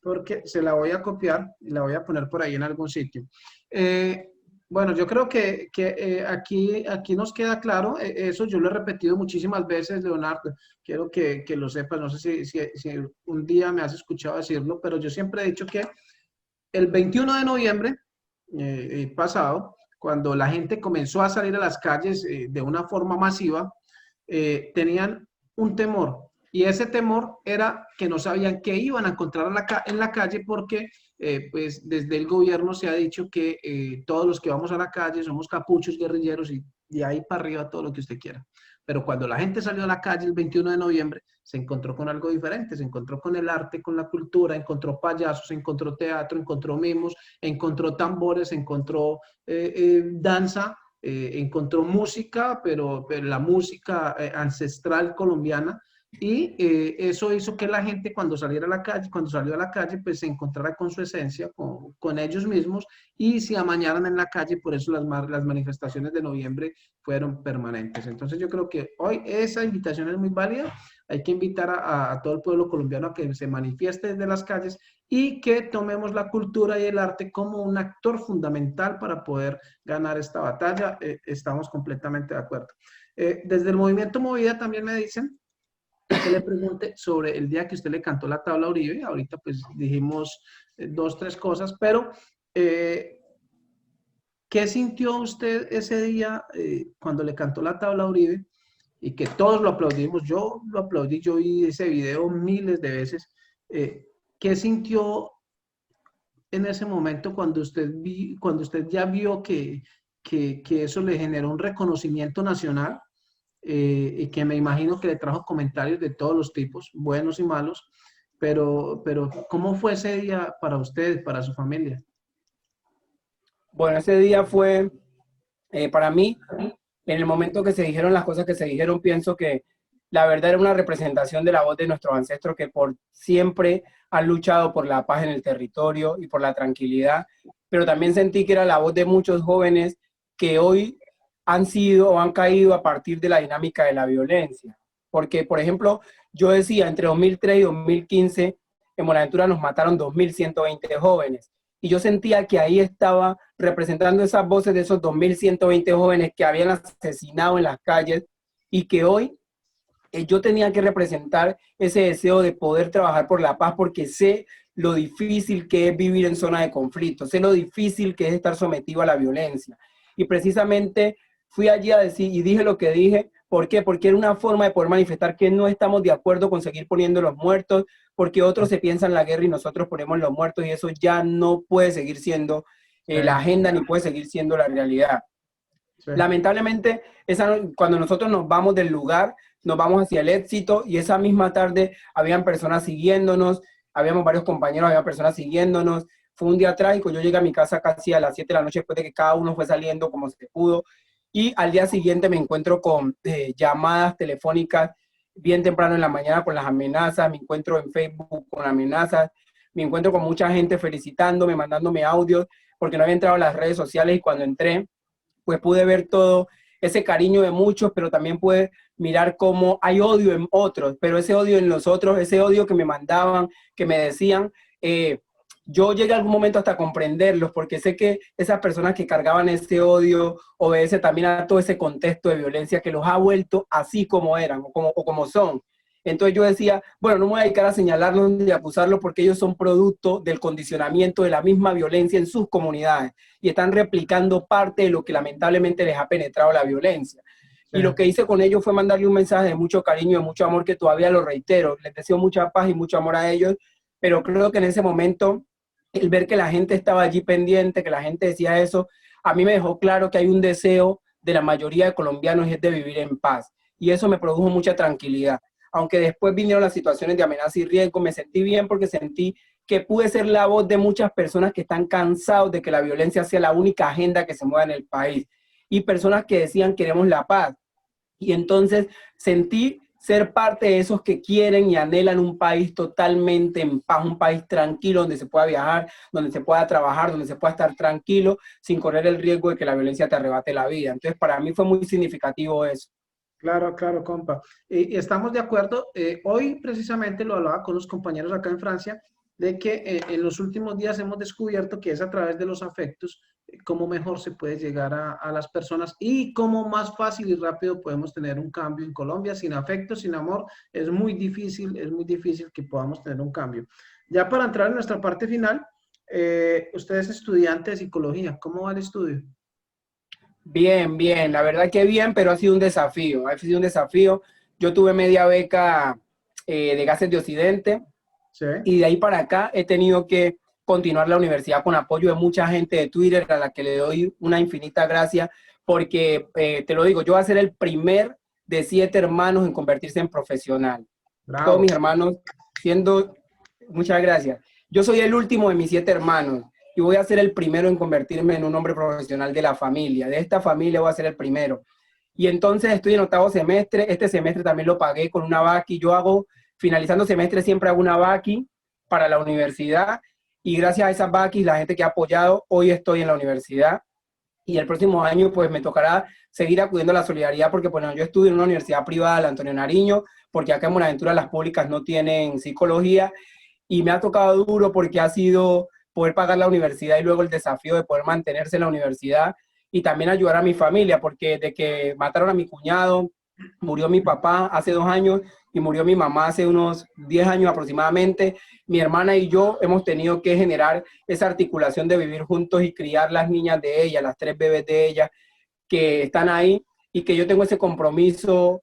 porque se la voy a copiar y la voy a poner por ahí en algún sitio. Bueno, yo creo que aquí nos queda claro, eso yo lo he repetido muchísimas veces, Leonardo, quiero que lo sepas, no sé si un día me has escuchado decirlo, pero yo siempre he dicho que el 21 de noviembre pasado, cuando la gente comenzó a salir a las calles de una forma masiva, tenían un temor, y ese temor era que no sabían qué iban a encontrar en la calle porque pues desde el gobierno se ha dicho que todos los que vamos a la calle somos capuchos, guerrilleros y ahí para arriba todo lo que usted quiera. Pero cuando la gente salió a la calle el 21 de noviembre, se encontró con algo diferente, se encontró con el arte, con la cultura, encontró payasos, encontró teatro, encontró mimos, encontró tambores, encontró danza, encontró música, pero la música ancestral colombiana. Y eso hizo que la gente cuando saliera a la calle, cuando salió a la calle, pues se encontrara con su esencia, con ellos mismos y se amañaran en la calle. Por eso las manifestaciones de noviembre fueron permanentes. Entonces yo creo que hoy esa invitación es muy válida. Hay que invitar a todo el pueblo colombiano a que se manifieste desde las calles y que tomemos la cultura y el arte como un actor fundamental para poder ganar esta batalla. Estamos completamente de acuerdo. Desde el movimiento Movida también me dicen que le pregunte sobre el día que usted le cantó la tabla a Uribe. Ahorita pues dijimos dos, tres cosas, pero ¿qué sintió usted ese día cuando le cantó la tabla a Uribe? Y que todos lo aplaudimos, yo lo aplaudí, yo vi ese video miles de veces. ¿Qué sintió en ese momento cuando usted ya vio que eso le generó un reconocimiento nacional? Y que me imagino que le trajo comentarios de todos los tipos, buenos y malos, pero ¿cómo fue ese día para ustedes, para su familia? Bueno, ese día fue, para mí, en el momento que se dijeron las cosas que se dijeron, pienso que la verdad era una representación de la voz de nuestros ancestros que por siempre han luchado por la paz en el territorio y por la tranquilidad, pero también sentí que era la voz de muchos jóvenes que hoy han sido o han caído a partir de la dinámica de la violencia. Porque, por ejemplo, yo decía, entre 2003 y 2015, en Buenaventura nos mataron 2.120 jóvenes. Y yo sentía que ahí estaba representando esas voces de esos 2.120 jóvenes que habían asesinado en las calles y que hoy yo tenía que representar ese deseo de poder trabajar por la paz porque sé lo difícil que es vivir en zona de conflicto, sé lo difícil que es estar sometido a la violencia. Y precisamente fui allí a decir y dije lo que dije. ¿Por qué? Porque era una forma de poder manifestar que no estamos de acuerdo con seguir poniendo los muertos, porque otros se piensan la guerra y nosotros ponemos los muertos y eso ya no puede seguir siendo la agenda ni puede seguir siendo la realidad. Sí. Lamentablemente, cuando nosotros nos vamos del lugar, nos vamos hacia el éxito y esa misma tarde habían personas siguiéndonos, habíamos varios compañeros, había personas siguiéndonos. Fue un día trágico, yo llegué a mi casa casi a las 7 de la noche después de que cada uno fue saliendo como se pudo. Y al día siguiente me encuentro con llamadas telefónicas bien temprano en la mañana con las amenazas, me encuentro en Facebook con amenazas, me encuentro con mucha gente felicitándome, mandándome audios, porque no había entrado a las redes sociales y cuando entré, pues pude ver todo ese cariño de muchos, pero también pude mirar cómo hay odio en otros, pero ese odio en los otros, ese odio que me mandaban, que me decían, yo llegué a algún momento hasta comprenderlos, porque sé que esas personas que cargaban ese odio obedecen también a todo ese contexto de violencia que los ha vuelto así como eran o como son. Entonces yo decía, bueno, no me voy a dedicar a señalarlos ni a acusarlos porque ellos son producto del condicionamiento de la misma violencia en sus comunidades y están replicando parte de lo que lamentablemente les ha penetrado la violencia. Y lo que hice con ellos fue mandarle un mensaje de mucho cariño, de mucho amor, que todavía lo reitero. Les deseo mucha paz y mucho amor a ellos, pero creo que en ese momento, el ver que la gente estaba allí pendiente, que la gente decía eso, a mí me dejó claro que hay un deseo de la mayoría de colombianos y es de vivir en paz. Y eso me produjo mucha tranquilidad. Aunque después vinieron las situaciones de amenaza y riesgo, me sentí bien porque sentí que pude ser la voz de muchas personas que están cansados de que la violencia sea la única agenda que se mueva en el país. Y personas que decían queremos la paz. Y entonces sentí ser parte de esos que quieren y anhelan un país totalmente en paz, un país tranquilo donde se pueda viajar, donde se pueda trabajar, donde se pueda estar tranquilo sin correr el riesgo de que la violencia te arrebate la vida. Entonces para mí fue muy significativo eso. Claro, claro, compa. Y estamos de acuerdo. Hoy precisamente lo hablaba con los compañeros acá en Francia, de que en los últimos días hemos descubierto que es a través de los afectos cómo mejor se puede llegar a las personas y cómo más fácil y rápido podemos tener un cambio en Colombia. Sin afecto, sin amor, es muy difícil que podamos tener un cambio. Ya para entrar en nuestra parte final, usted es estudiante de psicología. ¿Cómo va el estudio? Bien, bien, la verdad que bien, pero ha sido un desafío, ha sido un desafío. Yo tuve media beca de gases de Occidente Sí. y de ahí para acá he tenido que continuar la universidad con apoyo de mucha gente de Twitter a la que le doy una infinita gracia porque, te lo digo, yo voy a ser el primer de 7 hermanos en convertirse en profesional. Todos Bravo. mis hermanos siendo, muchas gracias. Yo soy el último de mis 7 hermanos y voy a ser el primero en convertirme en un hombre profesional de la familia. De esta familia voy a ser el primero. Y entonces estoy en 8º semestre. Este semestre también lo pagué con una vaqui. Yo hago, finalizando semestre, siempre hago una vaqui para la universidad. Y gracias a esas vaquis, la gente que ha apoyado, hoy estoy en la universidad. Y el próximo año, pues me tocará seguir acudiendo a la solidaridad, porque bueno, yo estudio en una universidad privada, la Antonio Nariño, porque acá en Buenaventura las públicas no tienen psicología. Y me ha tocado duro porque ha sido poder pagar la universidad y luego el desafío de poder mantenerse en la universidad y también ayudar a mi familia, porque de que mataron a mi cuñado, murió mi papá hace 2 años y murió mi mamá hace unos 10 años aproximadamente, mi hermana y yo hemos tenido que generar esa articulación de vivir juntos y criar las niñas de ella, las 3 bebés de ella que están ahí y que yo tengo ese compromiso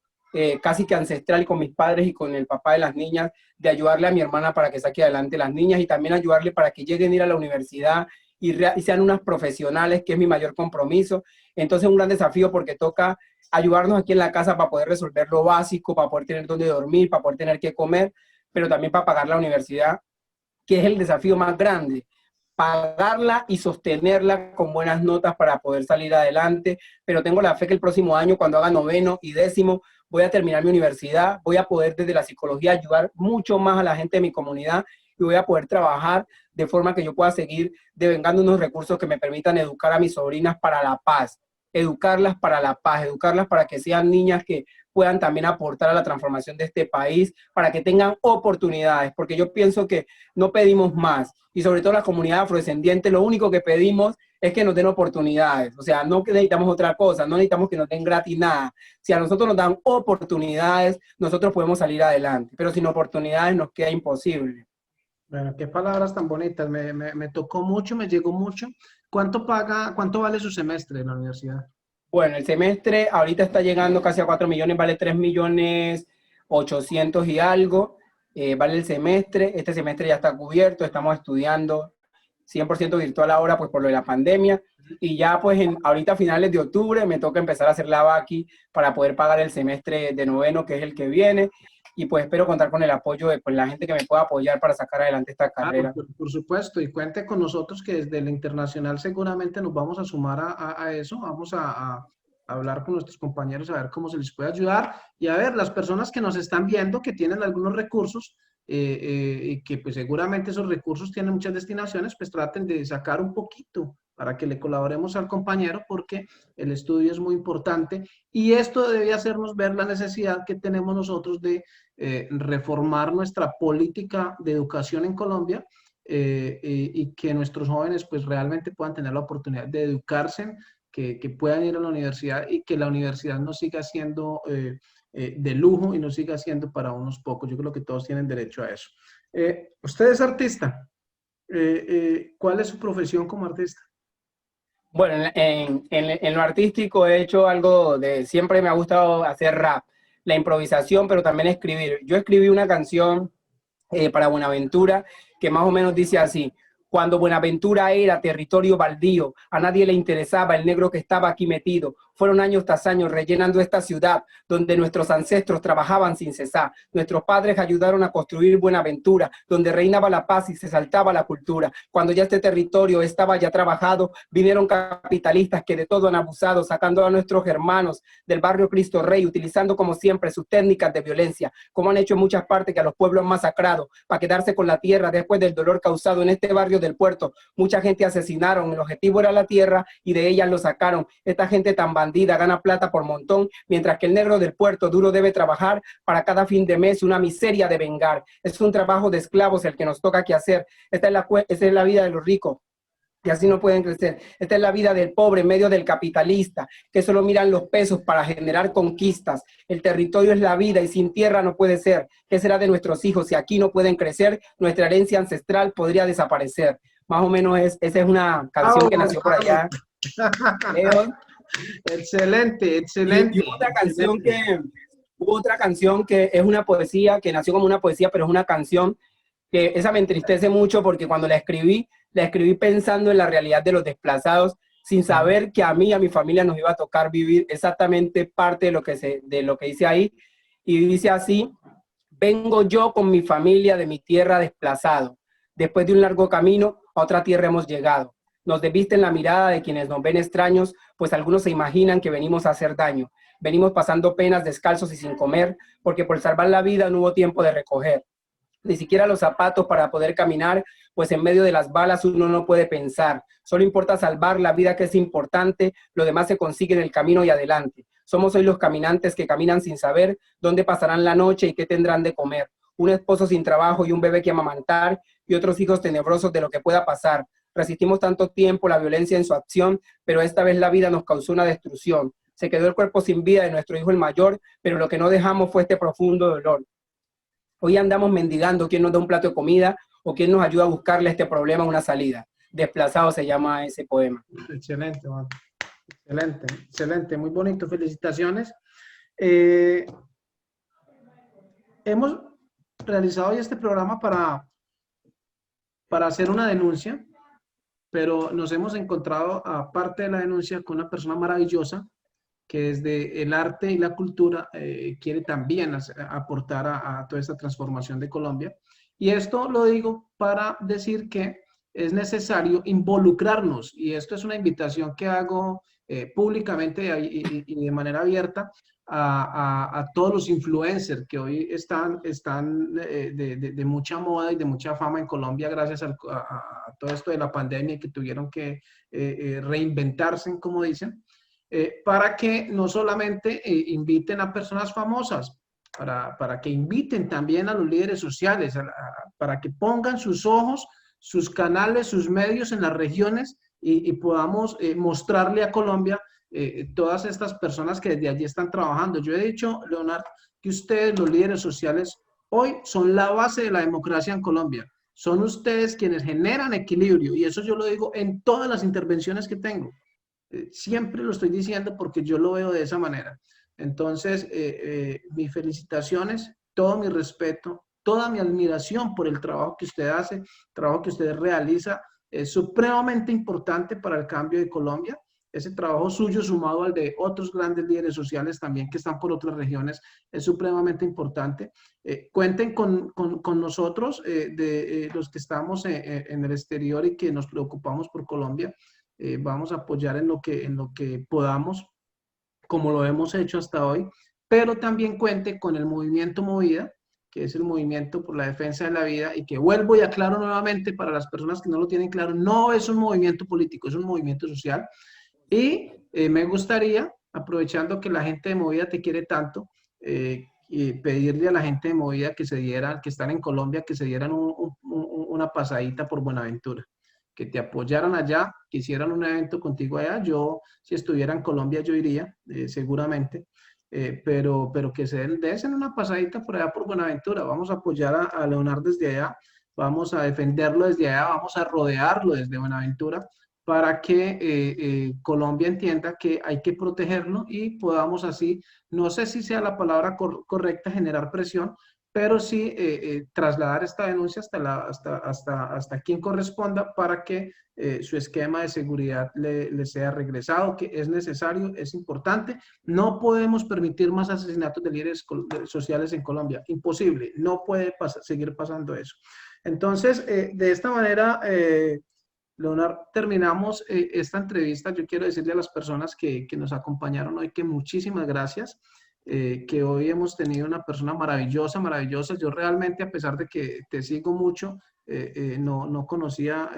casi que ancestral con mis padres y con el papá de las niñas, de ayudarle a mi hermana para que saque adelante las niñas y también ayudarle para que lleguen a ir a la universidad y sean unas profesionales, que es mi mayor compromiso. Entonces un gran desafío porque toca ayudarnos aquí en la casa para poder resolver lo básico, para poder tener dónde dormir, para poder tener que comer, pero también para pagar la universidad, que es el desafío más grande, pagarla y sostenerla con buenas notas para poder salir adelante, pero tengo la fe que el próximo año, cuando haga 9º y 10º, voy a terminar mi universidad, voy a poder desde la psicología ayudar mucho más a la gente de mi comunidad y voy a poder trabajar de forma que yo pueda seguir devengando unos recursos que me permitan educar a mis sobrinas para la paz, educarlas para la paz, educarlas para que sean niñas que puedan también aportar a la transformación de este país, para que tengan oportunidades, porque yo pienso que no pedimos más, y sobre todo la comunidad afrodescendiente, lo único que pedimos es que nos den oportunidades, o sea, no que necesitamos otra cosa, no necesitamos que nos den gratis nada. Si a nosotros nos dan oportunidades, nosotros podemos salir adelante, pero sin oportunidades nos queda imposible. Bueno, qué palabras tan bonitas, me tocó mucho, me llegó mucho. ¿Cuánto paga, cuánto vale su semestre en la universidad? Bueno, el semestre ahorita está llegando casi a 4 millones, vale 3 millones 800 y algo, vale el semestre. Este semestre ya está cubierto, estamos estudiando 100% virtual ahora, pues por lo de la pandemia. Y ya pues ahorita a finales de octubre me toca empezar a hacer la vaqui para poder pagar el semestre de 9º, que es el que viene. Y pues espero contar con el apoyo de pues, la gente que me pueda apoyar para sacar adelante esta carrera. Por supuesto, y cuente con nosotros que desde el internacional seguramente nos vamos a sumar a eso, vamos a hablar con nuestros compañeros a ver cómo se les puede ayudar y a ver, las personas que nos están viendo que tienen algunos recursos y que pues seguramente esos recursos tienen muchas destinaciones, pues traten de sacar un poquito para que le colaboremos al compañero porque el estudio es muy importante y esto debe hacernos ver la necesidad que tenemos nosotros de reformar nuestra política de educación en Colombia y que nuestros jóvenes pues realmente puedan tener la oportunidad de educarse, que puedan ir a la universidad y que la universidad no siga siendo de lujo y no siga siendo para unos pocos. Yo creo que todos tienen derecho a eso. Usted es artista. ¿Cuál es su profesión como artista? Bueno, en lo artístico he hecho algo de, siempre me ha gustado hacer rap, la improvisación, pero también escribir. Yo escribí una canción para Buenaventura que más o menos dice así: cuando Buenaventura era territorio baldío, a nadie le interesaba el negro que estaba aquí metido. Fueron años tras años rellenando esta ciudad donde nuestros ancestros trabajaban sin cesar. Nuestros padres ayudaron a construir Buenaventura, donde reinaba la paz y se saltaba la cultura. Cuando ya este territorio estaba ya trabajado, vinieron capitalistas que de todo han abusado, sacando a nuestros hermanos del barrio Cristo Rey, utilizando como siempre sus técnicas de violencia, como han hecho en muchas partes, que a los pueblos han masacrado para quedarse con la tierra después del dolor causado en este barrio del puerto. Mucha gente asesinaron, el objetivo era la tierra y de ellas lo sacaron. Esta gente tan bandida gana plata por montón, mientras que el negro del puerto duro debe trabajar para cada fin de mes una miseria de vengar. Es un trabajo de esclavos el que nos toca que hacer. Esta es la vida de los ricos, y así no pueden crecer. Esta es la vida del pobre en medio del capitalista, que solo miran los pesos para generar conquistas. El territorio es la vida y sin tierra no puede ser. ¿Qué será de nuestros hijos si aquí no pueden crecer? Nuestra herencia ancestral podría desaparecer. Más o menos esa es una canción que nació por allá. Excelente, excelente. Y hubo otra canción que es una poesía, que nació como una poesía, pero es una canción que esa me entristece mucho porque cuando la escribí pensando en la realidad de los desplazados, sin saber que a mí y a mi familia nos iba a tocar vivir exactamente parte de lo que dice ahí. Y dice así: vengo yo con mi familia de mi tierra desplazado. Después de un largo camino, a otra tierra hemos llegado. Nos desvisten la mirada de quienes nos ven extraños, pues algunos se imaginan que venimos a hacer daño. Venimos pasando penas descalzos y sin comer, porque por salvar la vida no hubo tiempo de recoger ni siquiera los zapatos para poder caminar, pues en medio de las balas uno no puede pensar. Solo importa salvar la vida, que es importante, lo demás se consigue en el camino y adelante. Somos hoy los caminantes que caminan sin saber dónde pasarán la noche y qué tendrán de comer. Un esposo sin trabajo y un bebé que amamantar y otros hijos tenebrosos de lo que pueda pasar. Resistimos tanto tiempo la violencia en su acción, pero esta vez la vida nos causó una destrucción. Se quedó el cuerpo sin vida de nuestro hijo el mayor, pero lo que no dejamos fue este profundo dolor. Hoy andamos mendigando quién nos da un plato de comida o quién nos ayuda a buscarle a este problema una salida. Desplazado se llama ese poema. Excelente, man. Excelente, excelente, muy bonito, felicitaciones. Hemos realizado hoy este programa para hacer una denuncia, pero nos hemos encontrado, aparte de la denuncia, con una persona maravillosa que desde el arte y la cultura quiere también aportar a toda esta transformación de Colombia. Y esto lo digo para decir que es necesario involucrarnos, y esto es una invitación que hago públicamente y de manera abierta a todos los influencers que hoy están de mucha moda y de mucha fama en Colombia gracias a todo esto de la pandemia y que tuvieron que reinventarse, como dicen. Para que no solamente inviten a personas famosas, para que inviten también a los líderes sociales, para que pongan sus ojos, sus canales, sus medios en las regiones y podamos mostrarle a Colombia todas estas personas que desde allí están trabajando. Yo he dicho, Leonardo, que ustedes, los líderes sociales, hoy son la base de la democracia en Colombia. Son ustedes quienes generan equilibrio, y eso yo lo digo en todas las intervenciones que tengo. Siempre lo estoy diciendo porque yo lo veo de esa manera. Entonces, mis felicitaciones, todo mi respeto, toda mi admiración por el trabajo que usted hace, el trabajo que usted realiza, es supremamente importante para el cambio de Colombia. Ese trabajo suyo, sumado al de otros grandes líderes sociales también que están por otras regiones, es supremamente importante. Cuenten con nosotros, los que estamos en el exterior y que nos preocupamos por Colombia. Vamos a apoyar en lo que podamos, como lo hemos hecho hasta hoy, pero también cuente con el movimiento Movida, que es el movimiento por la defensa de la vida, y que vuelvo y aclaro nuevamente para las personas que no lo tienen claro, no es un movimiento político, es un movimiento social. Y me gustaría, aprovechando que la gente de Movida te quiere tanto, y pedirle a la gente de Movida que están en Colombia, que se dieran una pasadita por Buenaventura, que te apoyaran allá, que hicieran un evento contigo allá. Yo, si estuviera en Colombia, yo iría, seguramente. Pero que se den una pasadita por allá por Buenaventura. Vamos a apoyar a Leonardo desde allá, vamos a defenderlo desde allá, vamos a rodearlo desde Buenaventura para que Colombia entienda que hay que protegerlo y podamos así, no sé si sea la palabra correcta, generar presión, pero sí trasladar esta denuncia hasta quien corresponda para que su esquema de seguridad le sea regresado, que es necesario, es importante. No podemos permitir más asesinatos de líderes sociales en Colombia. Imposible, no puede seguir pasando eso. Entonces, de esta manera, Leonardo, terminamos esta entrevista. Yo quiero decirle a las personas que nos acompañaron hoy que muchísimas gracias. Que hoy hemos tenido una persona maravillosa, maravillosa. Yo realmente, a pesar de que te sigo mucho, no conocía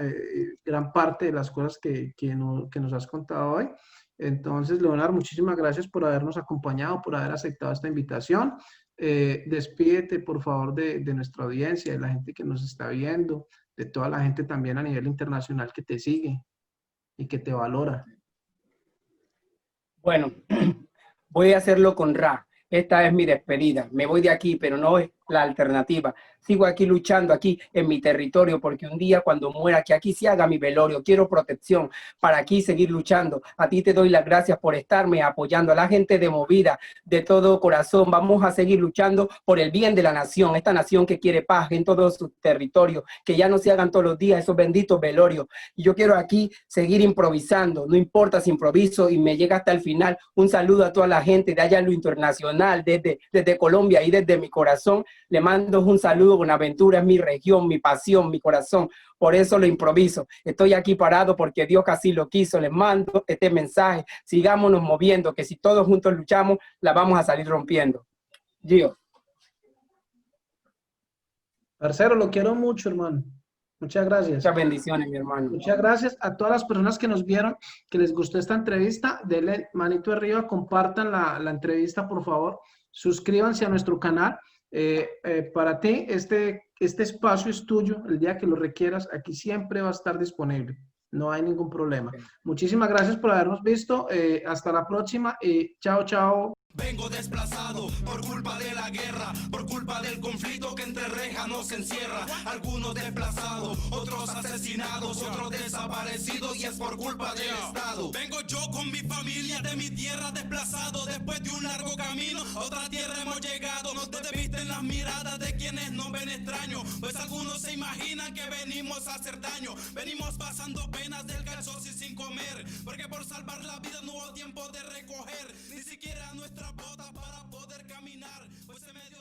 gran parte de las cosas que nos has contado hoy. Entonces, Leonardo, muchísimas gracias por habernos acompañado, por haber aceptado esta invitación. Despídete, por favor, de nuestra audiencia, de la gente que nos está viendo, de toda la gente también a nivel internacional que te sigue y que te valora. Bueno, voy a hacerlo con Ra. Esta es mi despedida. Me voy de aquí, pero no es la alternativa. Sigo aquí luchando, aquí en mi territorio, porque un día cuando muera, que aquí se haga mi velorio. Quiero protección para aquí seguir luchando. A ti te doy las gracias por estarme apoyando. A la gente de Movida, de todo corazón, vamos a seguir luchando por el bien de la nación. Esta nación que quiere paz en todo su territorio. Que ya no se hagan todos los días esos benditos velorios. Y yo quiero aquí seguir improvisando. No importa si improviso y me llega hasta el final. Un saludo a toda la gente de allá en lo internacional, desde Colombia y desde mi corazón. Le mando un saludo. Buenaventura es mi región, mi pasión, mi corazón. Por eso lo improviso. Estoy aquí parado porque Dios así lo quiso. Les mando este mensaje. Sigámonos moviendo, que si todos juntos luchamos, la vamos a salir rompiendo. Gio. Parcero, lo quiero mucho, hermano. Muchas gracias. Muchas bendiciones, mi hermano. Muchas gracias a todas las personas que nos vieron, que les gustó esta entrevista. Denle manito arriba, compartan la entrevista, por favor. Suscríbanse a nuestro canal. Para ti, este espacio es tuyo. El día que lo requieras, aquí siempre va a estar disponible. No hay ningún problema. Muchísimas gracias por habernos visto. Hasta la próxima y chao, chao. Vengo desplazado por culpa de la guerra, por culpa del conflicto que entre rejas nos encierra. Algunos desplazados, otros asesinados, otros desaparecidos y es por culpa del Estado. Vengo yo con mi familia de mi tierra desplazado. Después de un largo camino, a otra tierra hemos llegado. Nos despisten las miradas de quienes nos ven extraños, pues algunos se imaginan que venimos a hacer daño. Venimos pasando penas del calzón y sin comer, porque por salvar la vida no hubo tiempo de recoger ni siquiera nuestra bota para poder caminar, pues en medio